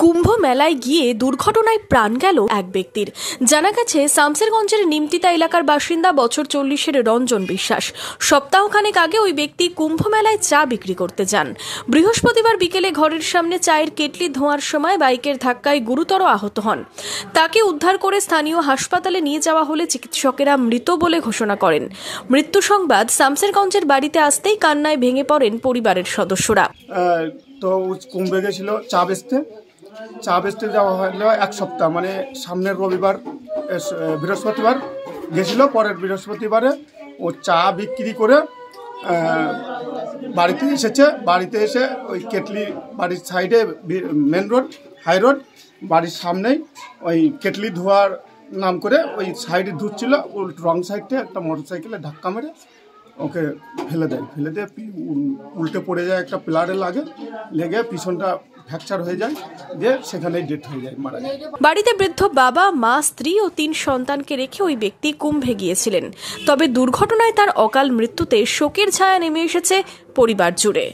কুম্ভ মেলায় গিয়ে দুর্ঘটনায় প্রাণ গেল এক ব্যক্তির। জানা গেছে শামসেরগঞ্জের নিমতিতা এলাকার বাসিন্দা বছর 40-এর রঞ্জন বিশ্বাস। সপ্তাহখানেক আগে ওই ব্যক্তি কুম্ভ মেলায় চা বিক্রি করতে যান। বৃহস্পতিবার বিকেলে ঘরের সামনে চায়ের কেটলি ধোয়ার সময় বাইকের ধাক্কায় গুরুতর আহত হন। তাকে উদ্ধার করে স্থানীয় হাসপাতালে নিয়ে যাওয়া হলে চিকিৎসকেরা মৃত বলে ঘোষণা করেন। মৃত্যু সংবাদ শামসেরগঞ্জের বাড়িতে আসতেই কান্নায় ভেঙে পড়েন পরিবারের সদস্যরা। তো কুম্ভে গেছিল চা বেচতে যাওয়া হলো এক সপ্তাহ, মানে সামনের রবিবার বৃহস্পতিবার গেছিল। পরের বৃহস্পতিবারে ও চা বিক্রি করে বাড়িতে এসেছে। বাড়িতে এসে ওই কেটলি বাড়ির সাইডে মেন রোড হাই রোড বাড়ির সামনেই ওই কেটলি ধোয়ার নাম করে ওই সাইডে ধুচ্ছিল, রং সাইডে একটা মোটরসাইকেলে ধাক্কা মেরে ওকে ফেলে দিয়ে উল্টে পড়ে যায়, একটা পিলারে লেগে পিছনটা ফ্র্যাকচার হয়ে যায়, দিয়ে সেখানেই ডেথ হয়ে যায়, মারা যায়। বাড়িতে বৃদ্ধ বাবা, মা, স্ত্রী ও 3 সন্তানকে রেখে ওই ব্যক্তি কুম্ভে গিয়েছিলেন। তবে দুর্ঘটনায় তার অকাল মৃত্যুতে শোকের ছায়া নেমে এসেছে পরিবার জুড়ে।